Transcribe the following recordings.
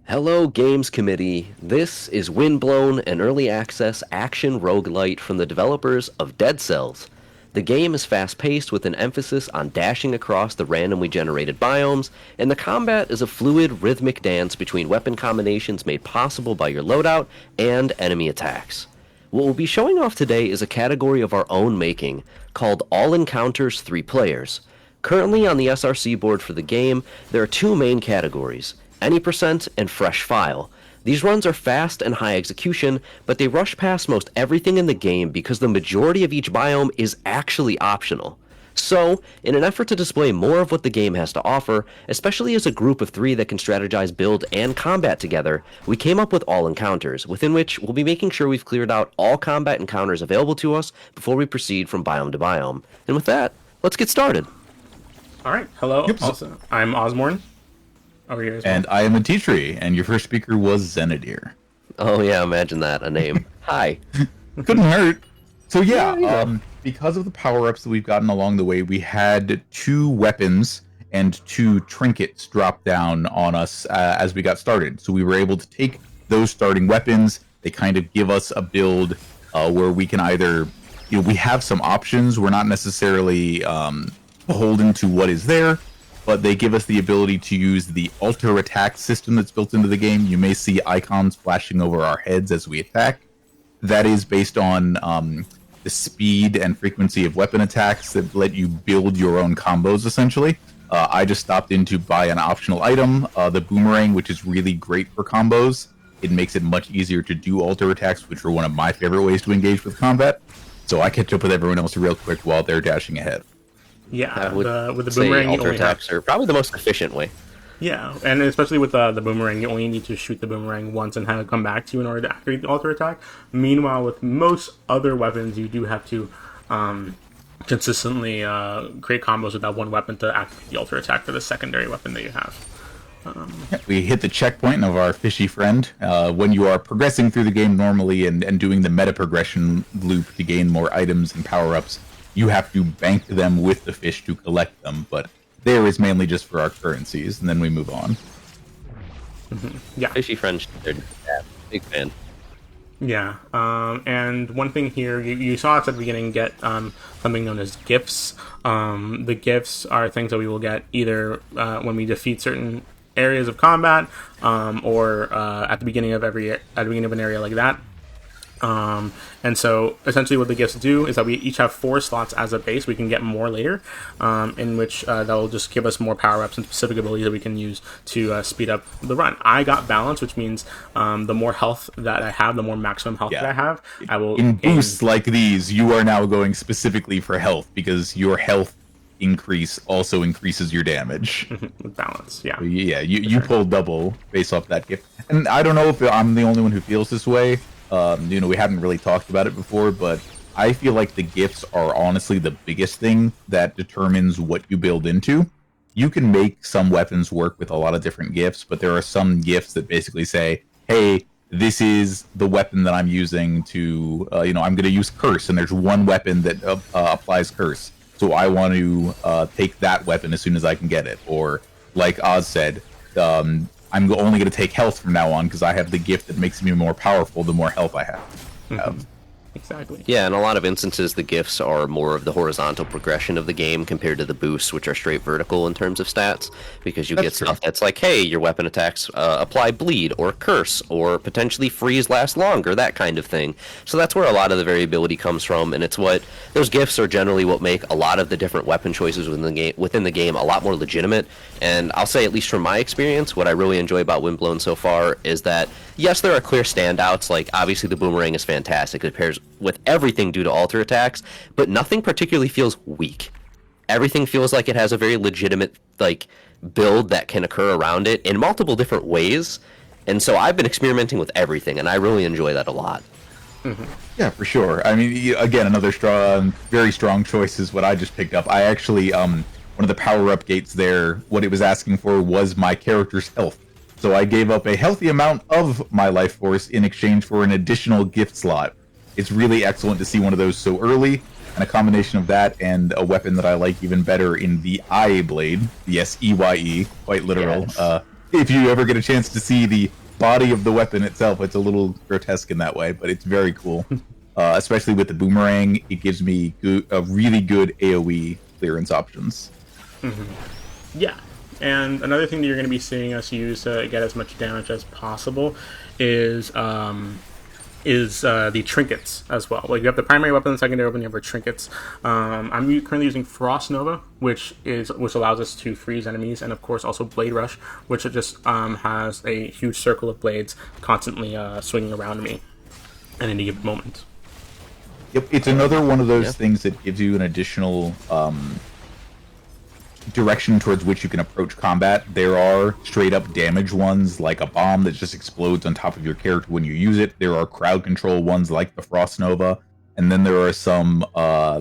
Hello, Games Committee. This is Windblown, an early access action roguelite from the developers of Dead Cells. The game is fast paced with an emphasis on dashing across the randomly generated biomes, and the combat is a fluid, rhythmic dance between weapon combinations made possible by your loadout and enemy attacks. What we'll be showing off today is a category of our own making called All Encounters 3 Players. Currently on the SRC board for the game, there are two main categories, Any Percent and Fresh File. These runs are fast and high execution, but they rush past most everything in the game because the majority of each biome is actually optional. So, in an effort to display more of what the game has to offer, especially as a group of three that can strategize, build, and combat together, we came up with All Encounters, within which we'll be making sure we've cleared out all combat encounters available to us before we proceed from biome to biome. And with that, let's get started. All right. Hello. Yep. Also, I'm Osborne. Over here as well. And I am a T-Tree, and your first speaker was Xenadir. Oh yeah, imagine that, a name. Hi. Couldn't hurt. So Yeah. because of the power-ups that we've gotten along the way, we had 2 weapons and 2 trinkets drop down on us as we got started. So we were able to take those starting weapons. They kind of give us a build where we can either, we have some options. We're not necessarily beholden to what is there, but they give us the ability to use the alter attack system that's built into the game. You may see icons flashing over our heads as we attack. That is based on the speed and frequency of weapon attacks that let you build your own combos, essentially. I just stopped in to buy an optional item, the boomerang, which is really great for combos. It makes it much easier to do alter attacks, which are one of my favorite ways to engage with combat. So I catch up with everyone else real quick while they're dashing ahead. Yeah, with the Say boomerang, you alter only have... attacks are probably the most efficient way. Yeah, and especially with the boomerang, you only need to shoot the boomerang once and have it come back to you in order to activate the alter attack. Meanwhile, with most other weapons, you do have to consistently create combos with that one weapon to activate the alter attack for the secondary weapon that you have. We hit the checkpoint of our fishy friend. When you are progressing through the game normally and doing the meta progression loop to gain more items and power-ups, you have to bank them with the fish to collect them, but there is mainly just for our currencies, and then we move on. Yeah. Fishy French, they're big fan. Yeah, and one thing here, you saw us at the beginning get something known as gifts. The gifts are things that we will get either when we defeat certain areas of combat, or at the beginning of an area like that. And so essentially what the gifts do is that we each have 4 slots as a base. We can get more later, in which that will just give us more power-ups and specific abilities that we can use to speed up the run. I got balance, which means the more health that I have, the more maximum health that I have, I will In gain... boosts like these, you are now going specifically for health, because your health increase also increases your damage. with balance, yeah. Yeah, you pull double based off that gift. And I don't know if I'm the only one who feels this way. We haven't really talked about it before, but I feel like the gifts are honestly the biggest thing that determines what you build into. You can make some weapons work with a lot of different gifts, but there are some gifts that basically say, hey, this is the weapon that I'm using to, I'm going to use Curse, and there's one weapon that applies Curse. So I want to take that weapon as soon as I can get it. Or, like Oz said, I'm only going to take health from now on because I have the gift that makes me more powerful the more health I have. Exactly. Yeah, in a lot of instances, the gifts are more of the horizontal progression of the game compared to the boosts, which are straight vertical in terms of stats, because you get stuff that's like, hey, your weapon attacks apply bleed, or curse, or potentially freeze last longer, that kind of thing. So that's where a lot of the variability comes from, and it's what those gifts are generally what make a lot of the different weapon choices within the game a lot more legitimate. And I'll say, at least from my experience, what I really enjoy about Windblown so far is that, yes, there are clear standouts, like obviously the boomerang is fantastic, it pairs with everything due to alter attacks, but nothing particularly feels weak. Everything feels like it has a very legitimate build that can occur around it in multiple different ways, and so I've been experimenting with everything, and I really enjoy that a lot. Yeah, for sure. I mean, again, another very strong choice is what I just picked up. I actually, one of the power-up gates there, what it was asking for was my character's health. So I gave up a healthy amount of my life force in exchange for an additional gift slot. It's really excellent to see one of those so early, and a combination of that and a weapon that I like even better in the Eye Blade, the S-E-Y-E, quite literal. Yes. if you ever get a chance to see the body of the weapon itself, it's a little grotesque in that way, but it's very cool. Especially with the boomerang, it gives me a really good AoE clearance options. Yeah, and another thing that you're going to be seeing us use to get as much damage as possible is the trinkets as well. Like you have the primary weapon, the secondary weapon, you have our trinkets. I'm currently using Frost Nova, which allows us to freeze enemies, and of course also Blade Rush, which just has a huge circle of blades constantly swinging around me at any given moment. Yep, it's another one of those things that gives you an additional direction towards which you can approach combat. There are straight up damage ones, like a bomb that just explodes on top of your character when you use it. There are crowd control ones like the Frost Nova, and then there are some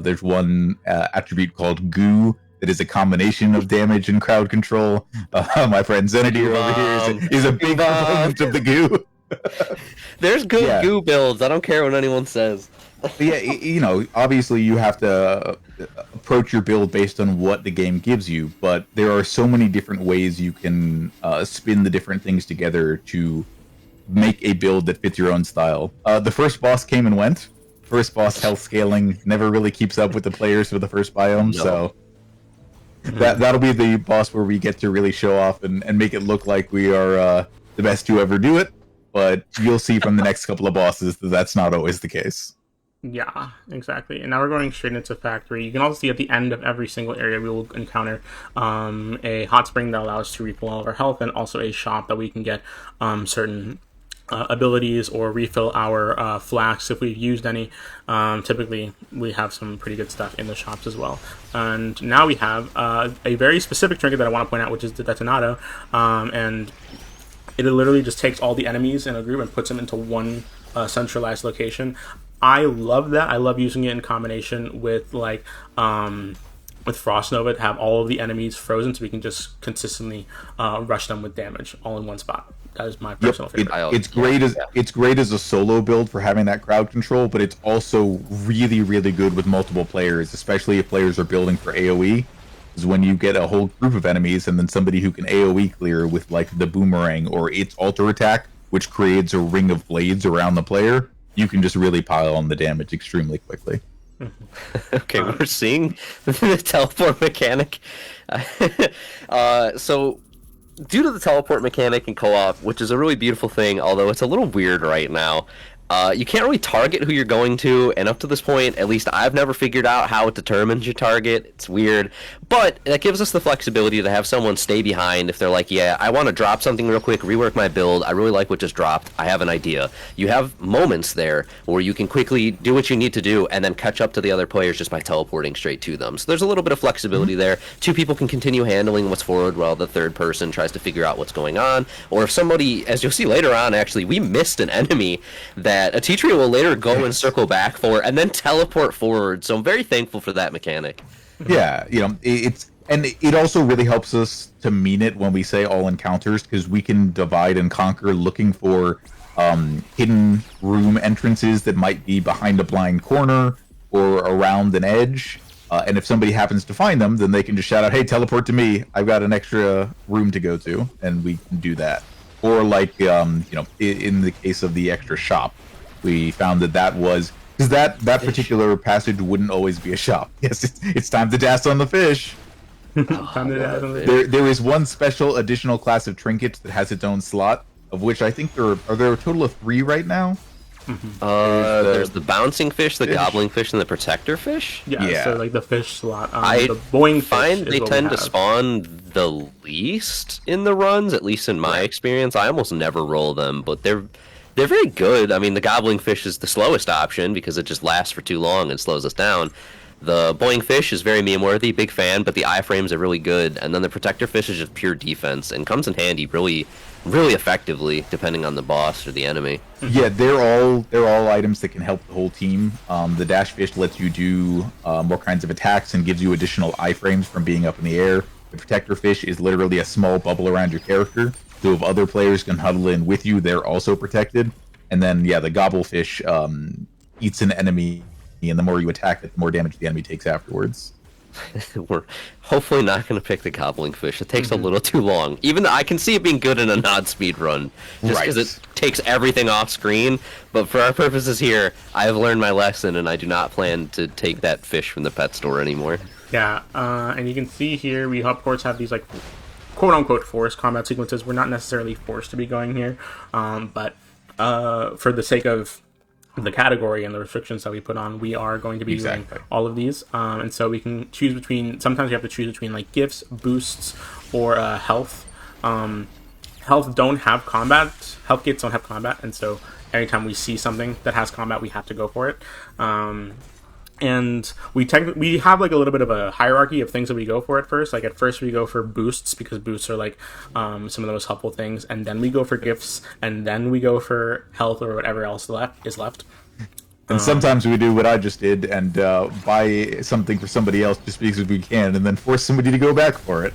there's one attribute called Goo that is a combination of damage and crowd control. My friend Zenadier over here is a big proponent of the Goo. There's good goo builds. I don't care what anyone says. Yeah, you know, obviously you have to approach your build based on what the game gives you, but there are so many different ways you can spin the different things together to make a build that fits your own style. The first boss came and went. First boss health scaling never really keeps up with the players for the first biome, so that'll be the boss where we get to really show off and make it look like we are the best to ever do it, but you'll see from the next couple of bosses that that's not always the case. Yeah, exactly. And now we're going straight into factory. You can also see at the end of every single area we will encounter a hot spring that allows us to refill all of our health, and also a shop that we can get certain abilities or refill our flasks if we've used any. Typically, we have some pretty good stuff in the shops as well. And now we have a very specific trinket that I want to point out, which is the Detonato. And it literally just takes all the enemies in a group and puts them into one centralized location. I love that. I love using it in combination with with Frost Nova to have all of the enemies frozen, so we can just consistently rush them with damage all in one spot. That is my personal favorite. It's great as a solo build for having that crowd control, but it's also really, really good with multiple players, especially if players are building for AoE. Is when you get a whole group of enemies and then somebody who can AoE clear with like the boomerang or its alter attack, which creates a ring of blades around the player. You can just really pile on the damage extremely quickly. Okay, we're seeing the teleport mechanic. So, due to the teleport mechanic in co-op, which is a really beautiful thing, although it's a little weird right now, you can't really target who you're going to, and up to this point, at least I've never figured out how it determines your target. It's weird, but that gives us the flexibility to have someone stay behind if they're like, yeah, I want to drop something real quick, rework my build, I really like what just dropped, I have an idea. You have moments there where you can quickly do what you need to do and then catch up to the other players just by teleporting straight to them. So there's a little bit of flexibility there. Two people can continue handling what's forward while the third person tries to figure out what's going on. Or if somebody, as you'll see later on, actually, we missed an enemy that a teacher will later go and circle back for and then teleport forward. So I'm very thankful for that mechanic. Yeah, you know, it also really helps us to mean it when we say all encounters, because we can divide and conquer looking for hidden room entrances that might be behind a blind corner or around an edge. And if somebody happens to find them, then they can just shout out, hey, teleport to me. I've got an extra room to go to, and we can do that. Or like, you know, in the case of the extra shop, we found that was... Because that particular passage wouldn't always be a shop. Yes, it's time to dash on the fish. There is one special additional class of trinkets that has its own slot, of which I think there are a total of 3 right now. There's the bouncing fish, the gobbling fish, and the protector fish. Yeah. So like the fish slot. I the boing find fish they tend to spawn the least in the runs, at least in my experience. I almost never roll them, but they're very good. I mean, the gobbling fish is the slowest option because it just lasts for too long and slows us down. The boing fish is very meme-worthy, big fan, but the iframes are really good. And then the protector fish is just pure defense and comes in handy really, really effectively depending on the boss or the enemy. Yeah, they're all items that can help the whole team. The dash fish lets you do more kinds of attacks and gives you additional iframes from being up in the air. The protector fish is literally a small bubble around your character. So if other players can huddle in with you, they're also protected. And then, yeah, the gobblefish eats an enemy, and the more you attack it, the more damage the enemy takes afterwards. We're hopefully not going to pick the gobbling fish. It takes a little too long. Even though I can see it being good in a non-speed run, just because it takes everything off screen. But for our purposes here, I have learned my lesson, and I do not plan to take that fish from the pet store anymore. Yeah, and you can see here we of course have these like quote-unquote forced combat sequences. We're not necessarily forced to be going here, but for the sake of the category and the restrictions that we put on, we are going to be doing all of these, and so we can choose between, sometimes you have to choose between like gifts, boosts, or health. Health don't have combat, health gates don't have combat, and so anytime we see something that has combat, we have to go for it. And we have like a little bit of a hierarchy of things that we go for at first. Like at first we go for boosts, because boosts are like some of the most helpful things, and then we go for gifts, and then we go for health or whatever else is left. And sometimes we do what I just did and buy something for somebody else just because we can, and then force somebody to go back for it.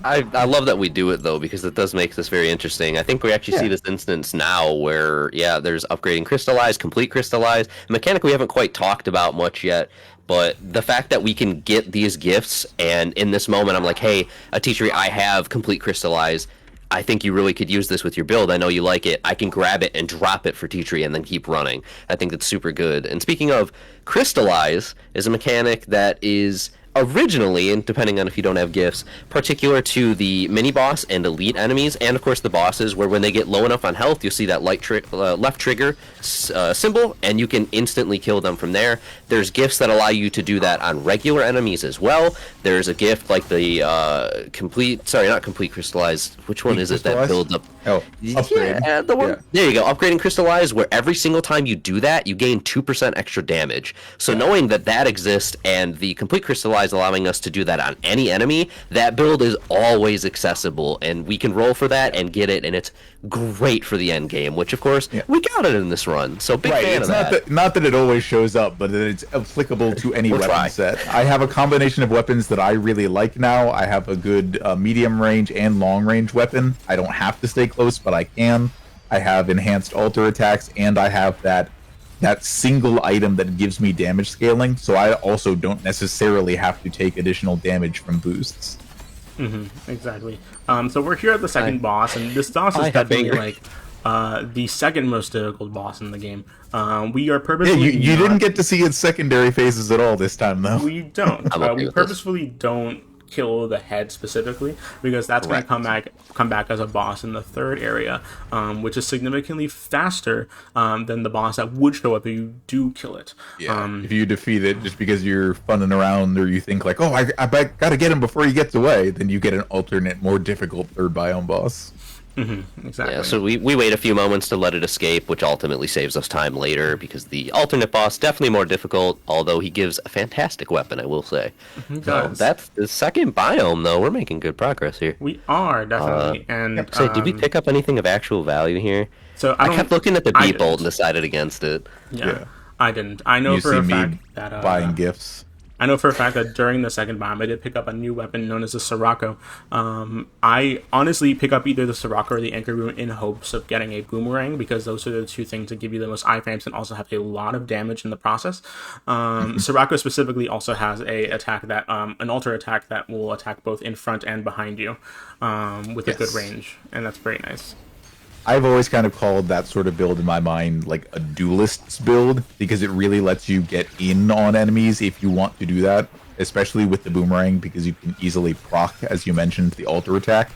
I love that we do it, though, because it does make this very interesting. I think we actually see this instance now where, there's upgrading crystallize, complete crystallize. A mechanic we haven't quite talked about much yet, but the fact that we can get these gifts, and in this moment I'm like, hey, a teacher, I have complete crystallize. I think you really could use this with your build. I know you like it. I can grab it and drop it for Teachery and then keep running. I think that's super good. And speaking of, crystallize is a mechanic that is originally, and depending on if you don't have gifts, particular to the mini boss and elite enemies, and of course the bosses, where when they get low enough on health, you'll see that left trigger symbol, and you can instantly kill them from there. There's gifts that allow you to do that on regular enemies as well. There's a gift like the not complete crystallize. Which one is it that builds up? Oh, upgrade. Yeah, the one. Yeah. There you go. Upgrading crystallize, where every single time you do that, you gain 2% extra damage. So knowing that exists, and the complete crystallize allowing us to do that on any enemy, that build is always accessible, and we can roll for that and get it, and it's great for the end game, which of course we got it in this run. So big fan of that. Not that it always shows up, but that it's applicable to any weapon set. I have a combination of weapons that I really like now. I have a good medium range and long range weapon. I don't have to stay close, but I can. I have enhanced alter attacks, and I have that single item that gives me damage scaling, so I also don't necessarily have to take additional damage from boosts. Exactly. So we're here at the second boss, and this boss is definitely like the second most difficult boss in the game. We are purposefully you didn't get to see its secondary phases at all this time, though. We don't. We purposefully don't kill the head specifically, because that's going to come back as a boss in the third area, which is significantly faster than the boss that would show up if you do kill it. If you defeat it just because you're funning around, or you think like, oh, I gotta get him before he gets away, then you get an alternate, more difficult third biome boss. Exactly. Yeah, so we wait a few moments to let it escape, which ultimately saves us time later, because the alternate boss definitely more difficult, although he gives a fantastic weapon, I will say. So that's the second biome, though. We're making good progress here. We are, definitely. Did we pick up anything of actual value here? So I kept looking at the beat bolt and decided against it. Yeah, I didn't. I know for a fact that buying gifts. I know for a fact that during the second bomb, I did pick up a new weapon known as the Sirocco. I honestly pick up either the Sirocco or the Anchor Rune in hopes of getting a Boomerang, because those are the two things that give you the most iframes and also have a lot of damage in the process. Sirocco specifically also has a attack that an alter attack that will attack both in front and behind you with a good range, and that's very nice. I've always kind of called that sort of build in my mind like a duelist's build, because it really lets you get in on enemies if you want to do that, especially with the Boomerang, because you can easily proc, as you mentioned, the alter attack.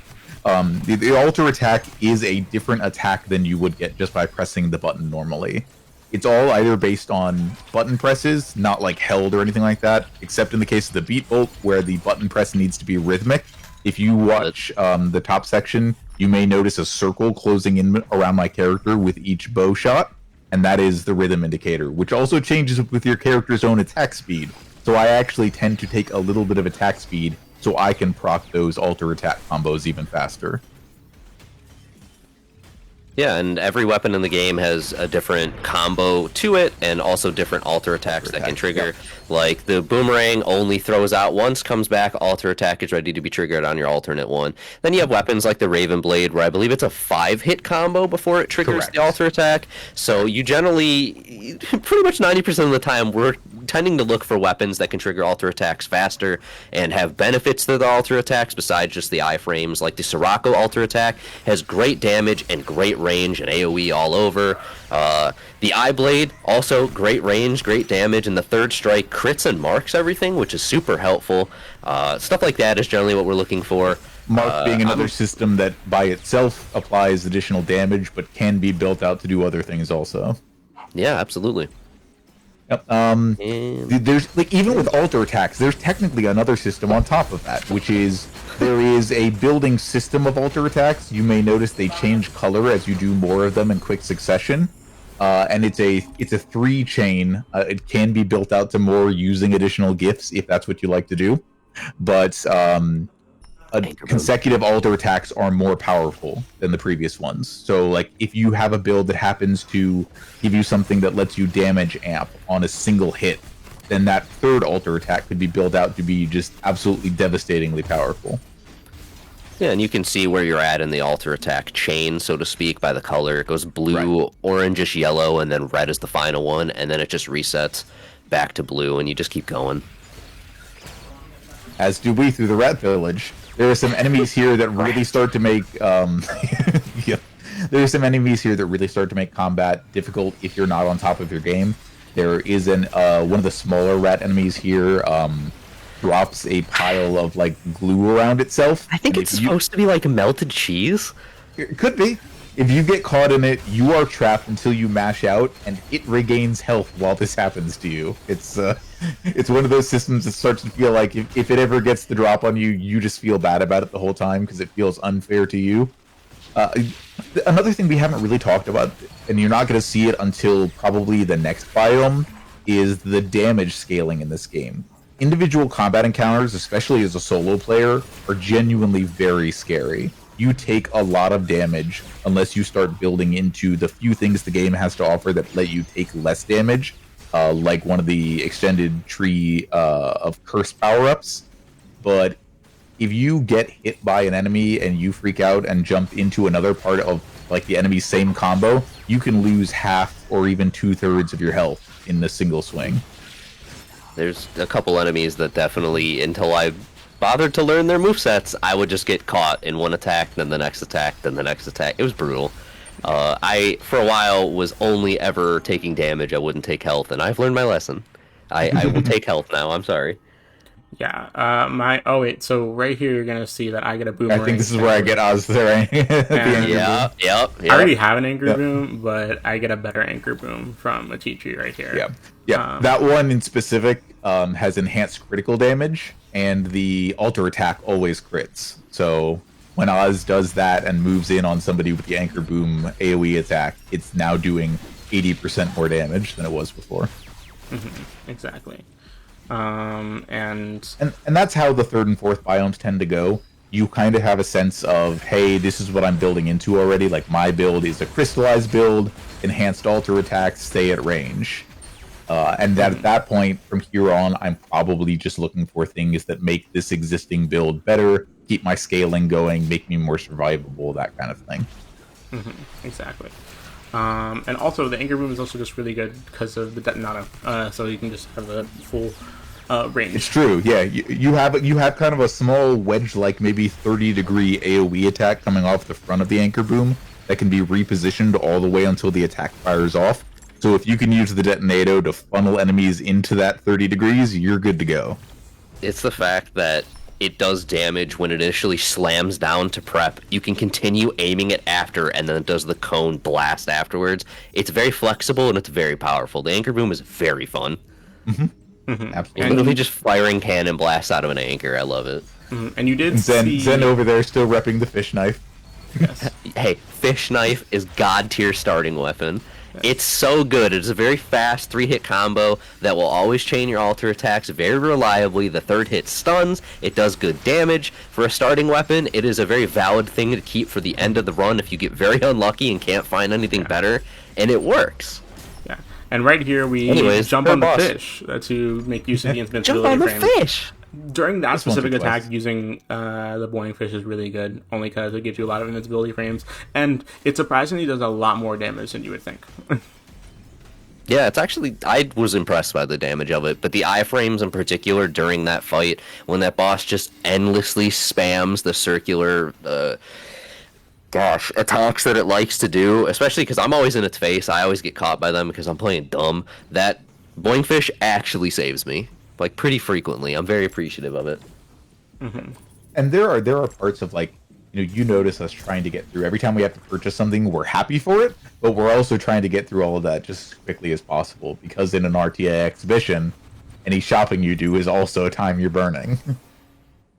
The alter attack is a different attack than you would get just by pressing the button normally. It's all either based on button presses, not like held or anything like that, except in the case of the beat bolt, where the button press needs to be rhythmic. If you watch the top section, you may notice a circle closing in around my character with each bow shot, and that is the rhythm indicator, which also changes with your character's own attack speed. So I actually tend to take a little bit of attack speed so I can proc those alter attack combos even faster. Yeah, and every weapon in the game has a different combo to it, and also different alter attacks that can trigger. Yep. Like, the Boomerang only throws out once, comes back, alter attack is ready to be triggered on your alternate one. Then you have weapons like the Raven Blade, where I believe it's a 5-hit combo before it triggers the alter attack. So you generally, pretty much 90% of the time, we're tending to look for weapons that can trigger alter attacks faster and have benefits to the alter attacks besides just the iframes. Like the Sirocco alter attack has great damage and great range and AoE all over. The Eye Blade, also great range, great damage, and the Third Strike crits and marks everything, which is super helpful. Stuff like that is generally what we're looking for. Mark being another system that by itself applies additional damage, but can be built out to do other things also. Yeah, absolutely. Yep. There's like even with alter attacks, there's technically another system on top of that, which is there is a building system of alter attacks. You may notice they change color as you do more of them in quick succession, and it's a 3-chain. It can be built out to more using additional gifts if that's what you like to do, but consecutive alter attacks are more powerful than the previous ones. So, like, if you have a build that happens to give you something that lets you damage amp on a single hit, then that third alter attack could be built out to be just absolutely devastatingly powerful. Yeah, and you can see where you're at in the alter attack chain, so to speak, by the color. It goes blue, Right. orangish yellow, and then red is the final one, and then it just resets back to blue, and you just keep going. As do we through the Rat Village. There are some enemies here that really start to make yeah. There are some enemies here that really start to make combat difficult if you're not on top of your game. There is one of the smaller rat enemies here drops a pile of like glue around itself. I think it's supposed to be like melted cheese. It could be. If you get caught in it, you are trapped until you mash out, and it regains health while this happens to you. It's one of those systems that starts to feel like if it ever gets the drop on you, you just feel bad about it the whole time because it feels unfair to you. Another thing we haven't really talked about, and you're not going to see it until probably the next biome, is the damage scaling in this game. Individual combat encounters, especially as a solo player, are genuinely very scary. You take a lot of damage unless you start building into the few things the game has to offer that let you take less damage, like one of the extended tree of curse power-ups. But if you get hit by an enemy and you freak out and jump into another part of like the enemy's same combo, you can lose half or even 2/3 of your health in a single swing. There's a couple enemies that definitely, until I bothered to learn their movesets, I would just get caught in one attack, then the next attack, then the next attack. It was brutal. I, for a while, was only ever taking damage. I wouldn't take health, and I've learned my lesson. I will take health now. I'm sorry. Yeah. Oh wait. So right here, you're gonna see that I get a boomerang. I think this is where I get Oz there. Yep. I already have an anchor boom, but I get a better anchor boom from a teacher right here. Yeah. That one in specific has enhanced critical damage, and the alter attack always crits. So when Oz does that and moves in on somebody with the anchor boom AoE attack, it's now doing 80% more damage than it was before. Exactly. And that's how the third and fourth biomes tend to go. You kind of have a sense of, hey, this is what I'm building into already. Like, my build is a crystallized build, enhanced alter attacks, stay at range. And at that point, from here on, I'm probably just looking for things that make this existing build better, keep my scaling going, make me more survivable, that kind of thing. Exactly. And also, the anchor boom is also just really good because of the detonato. So you can just have a full range. It's true, yeah. You have kind of a small wedge-like, maybe 30-degree AoE attack coming off the front of the anchor boom that can be repositioned all the way until the attack fires off. So if you can use the detonato to funnel enemies into that 30 degrees, you're good to go. It's the fact that it does damage when it initially slams down to prep. You can continue aiming it after, and then it does the cone blast afterwards. It's very flexible, and it's very powerful. The anchor boom is very fun. Absolutely. Literally just firing cannon blasts out of an anchor. I love it. And you did see... Zen over there still repping the fish knife. Yes. Hey, fish knife is god tier starting weapon. Yes. It's so good. It's a very fast 3-hit combo that will always chain your alter attacks very reliably. The third hit stuns. It does good damage. For a starting weapon, it is a very valid thing to keep for the end of the run if you get very unlucky and can't find anything better. And it works. Yeah. And right here we jump on the fish to make use of the invincibility Jump on the frame. Fish! During that specific attack, using the boiling fish is really good, only because it gives you a lot of invincibility frames, and it surprisingly does a lot more damage than you would think. Yeah, it's actually, I was impressed by the damage of it, but the iframes in particular during that fight, when that boss just endlessly spams the circular, attacks that it likes to do, especially because I'm always in its face, I always get caught by them because I'm playing dumb, that Boingfish actually saves me, like, pretty frequently. I'm very appreciative of it. And there are parts of like, you notice us trying to get through every time we have to purchase something. We're happy for it, but we're also trying to get through all of that just as quickly as possible, because in an RTA exhibition, any shopping you do is also time you're burning.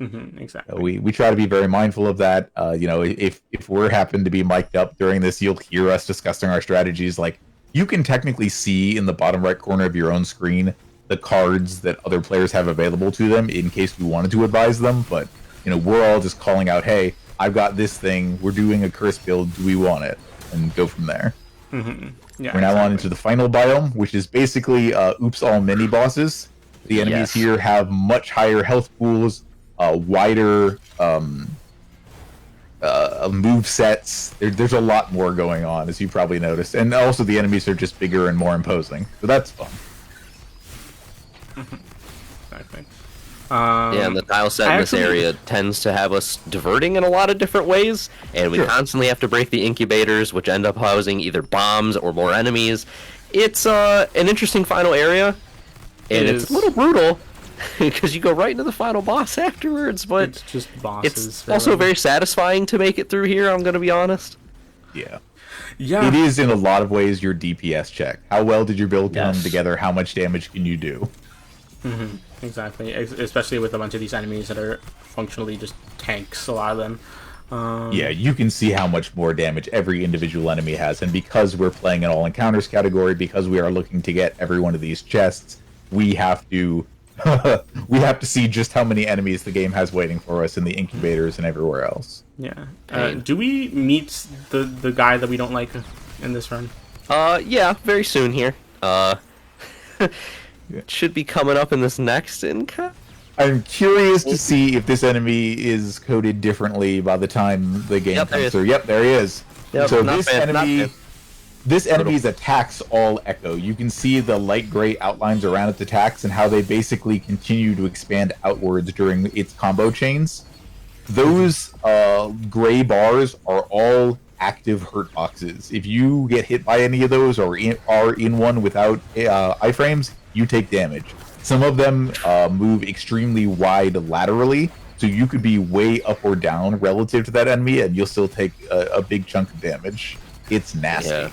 Exactly. We try to be very mindful of that. If we're happen to be mic'd up during this, you'll hear us discussing our strategies. Like, you can technically see in the bottom right corner of your own screen the cards that other players have available to them in case we wanted to advise them. But we're all just calling out, "Hey, I've got this thing. We're doing a curse build. Do we want it?" And go from there. Yeah, We're now on into the final biome, which is basically oops all mini bosses. The enemies here have much higher health pools, wider move sets. There's a lot more going on, as you probably noticed, and also the enemies are just bigger and more imposing, so that's fun. Exactly. Yeah, and the tile set in this area tends to have us diverting in a lot of different ways, and we constantly have to break the incubators, which end up housing either bombs or more enemies. It's an interesting final area, and it's a little brutal, because you go right into the final boss afterwards, but it's just bosses. It's also very satisfying to make it through here, I'm going to be honest. Yeah. Yeah. It is in a lot of ways your DPS check. How well did your build come together? How much damage can you do? Exactly. Especially with a bunch of these enemies that are functionally just tanks, a lot of them. Yeah, you can see how much more damage every individual enemy has, and because we're playing an all encounters category, because we are looking to get every one of these chests, we have to see just how many enemies the game has waiting for us in the incubators and everywhere else. Yeah. Do we meet the guy that we don't like in this run? Yeah, very soon here. Should be coming up in this next encounter. I'm curious to see if this enemy is coded differently by the time the game comes through. Yep, there he is. Yep, so this enemy's attacks all echo. You can see the light gray outlines around its attacks and how they basically continue to expand outwards during its combo chains. Those gray bars are all active hurt boxes. If you get hit by any of those or are in one without iframes, you take damage. Some of them move extremely wide laterally, so you could be way up or down relative to that enemy, and you'll still take a big chunk of damage. It's nasty. Yeah.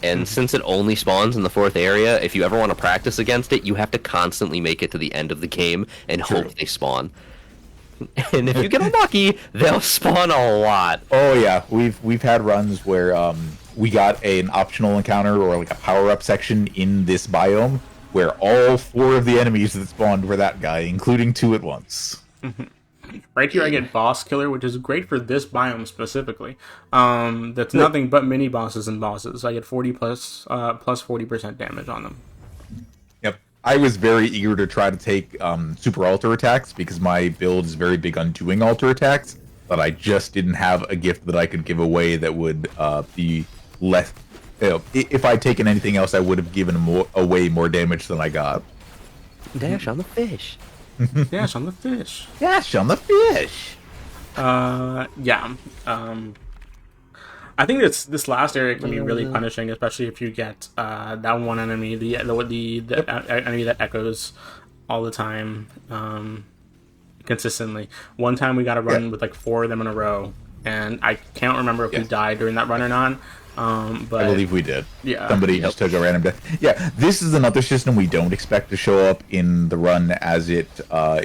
And since it only spawns in the 4th area, if you ever want to practice against it, you have to constantly make it to the end of the game and hope they spawn. And if you get unlucky, they'll spawn a lot. Oh yeah, we've had runs where we got an optional encounter or like a power-up section in this biome where all 4 of the enemies that spawned were that guy, including 2 at once. Right here I get Boss Killer, which is great for this biome specifically. That's nothing but mini bosses and bosses. I get 40 plus 40% damage on them. Yep. I was very eager to try to take super alter attacks because my build is very big on doing alter attacks, but I just didn't have a gift that I could give away that would be less... if I'd taken anything else, I would have given away more damage than I got. Dash on the fish. Dash on the fish. Dash on the fish. Yeah. I think this last area can be really punishing, especially if you get that one enemy, the enemy that echoes all the time, consistently. One time we got to run with like 4 of them in a row, and I can't remember if we died during that run or not. But I believe we did. Yeah. Somebody just took a random death. Yeah, this is another system we don't expect to show up in the run as it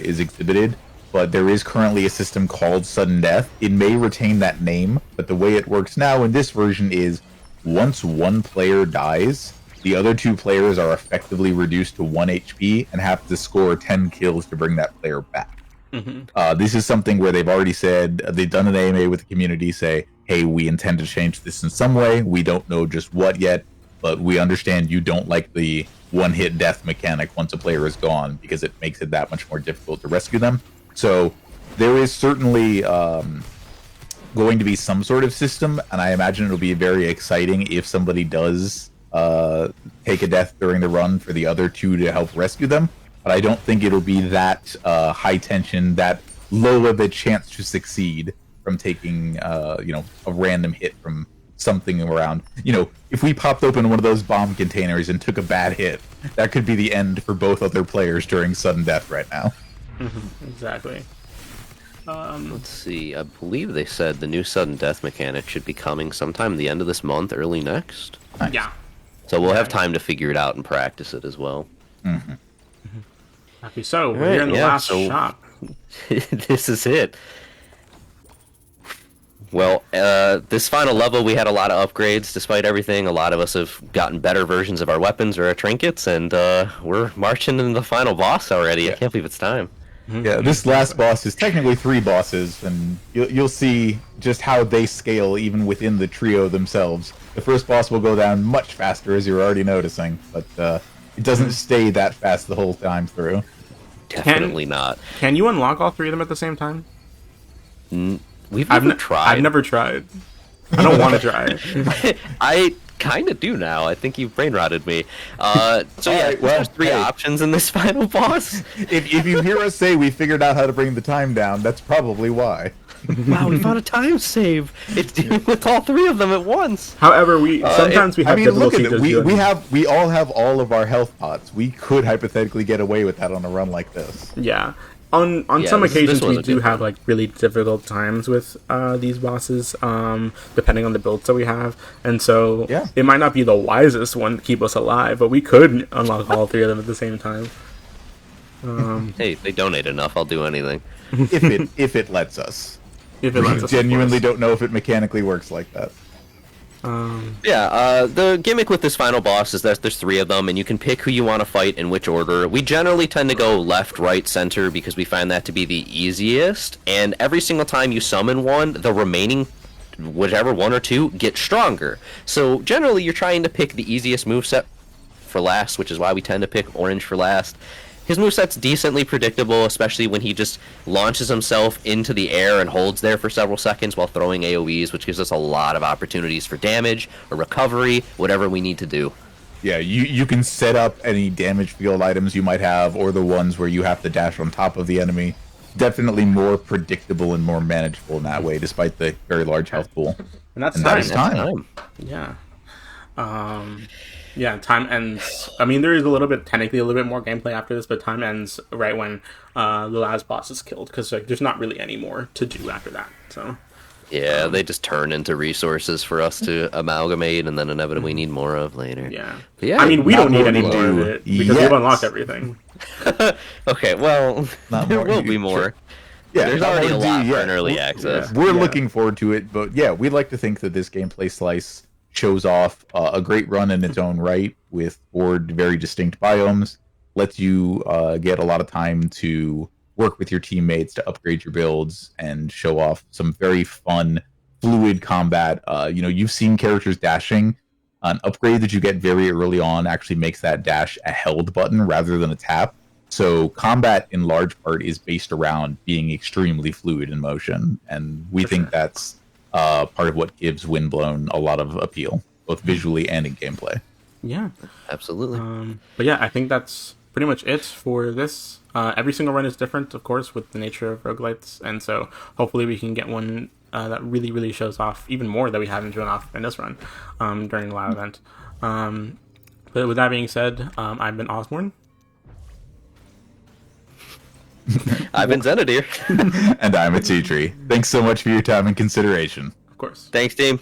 is exhibited, but there is currently a system called Sudden Death. It may retain that name, but the way it works now in this version is once one player dies, the other 2 players are effectively reduced to 1 HP and have to score 10 kills to bring that player back. This is something where they've already said, they've done an AMA with the community, say, hey, we intend to change this in some way. We don't know just what yet, but we understand you don't like the one-hit death mechanic once a player is gone because it makes it that much more difficult to rescue them. So there is certainly going to be some sort of system, and I imagine it'll be very exciting if somebody does take a death during the run for the other two to help rescue them. But I don't think it'll be that high tension, that low of a chance to succeed from taking a random hit from something around. If we popped open one of those bomb containers and took a bad hit, that could be the end for both other players during sudden death right now. Exactly. Let's see. I believe they said the new sudden death mechanic should be coming sometime the end of this month, early next. Nice. Yeah. So we'll have time to figure it out and practice it as well. Happy so. We're here in the last shop. This is it. Well, this final level, we had a lot of upgrades despite everything. A lot of us have gotten better versions of our weapons or our trinkets, and we're marching into the final boss already. I can't believe it's time. Yeah, this last boss is technically 3 bosses, and you'll see just how they scale even within the trio themselves. The first boss will go down much faster, as you're already noticing, but it doesn't stay that fast the whole time through. Definitely not. Can you unlock all 3 of them at the same time? We've never tried. I've never tried. I don't want to try. I kind of do now. I think you've brain rotted me. There's 3 options in this final boss. If you hear us say we figured out how to bring the time down, that's probably why. Wow, we found a time save. It's dealing with all 3 of them at once. However, we have look at difficulty. it. We all have all of our health pots. We could hypothetically get away with that on a run like this. Yeah. On some occasions, we do have like really difficult times with these bosses, depending on the builds that we have, and so it might not be the wisest one to keep us alive, but we could unlock all 3 of them at the same time. Hey, they donate enough. I'll do anything. If it lets us. If it lets us, genuinely don't know if it mechanically works like that. The gimmick with this final boss is that there's 3 of them, and you can pick who you want to fight in which order. We generally tend to go left, right, center, because we find that to be the easiest, and every single time you summon one, the remaining, whichever 1 or 2, get stronger. So generally you're trying to pick the easiest moveset for last, which is why we tend to pick orange for last. His moveset's decently predictable, especially when he just launches himself into the air and holds there for several seconds while throwing AoEs, which gives us a lot of opportunities for damage or recovery, whatever we need to do. Yeah, you can set up any damage field items you might have, or the ones where you have to dash on top of the enemy. Definitely more predictable and more manageable in that way, despite the very large health pool. And that's time. Yeah. Yeah, time ends. I mean, there is technically a little bit more gameplay after this, but time ends right when the last boss is killed, because there's not really any more to do after that. So. Yeah, they just turn into resources for us to amalgamate, and then inevitably need more of later. Yeah. But yeah, I mean, we don't need any more of it, because we've unlocked everything. Okay, well, there will be more. Yeah, there's already a lot for an early access. We're looking forward to it, but yeah, we'd like to think that this gameplay slice shows off a great run in its own right with 4 very distinct biomes, lets you get a lot of time to work with your teammates to upgrade your builds and show off some very fun, fluid combat. You've seen characters dashing. An upgrade that you get very early on actually makes that dash a held button rather than a tap. So combat in large part is based around being extremely fluid in motion, and we think that's part of what gives Windblown a lot of appeal, both visually and in gameplay. Yeah, absolutely. But yeah, I think that's pretty much it for this. Every single run is different, of course, with the nature of roguelites, and so hopefully we can get one that really, really shows off even more that we haven't shown off in this run during the live event. But with that being said, I've been Osborne. I've been Zenadיר. And I'm a T-Tree. Thanks so much for your time and consideration. Of course. Thanks, team.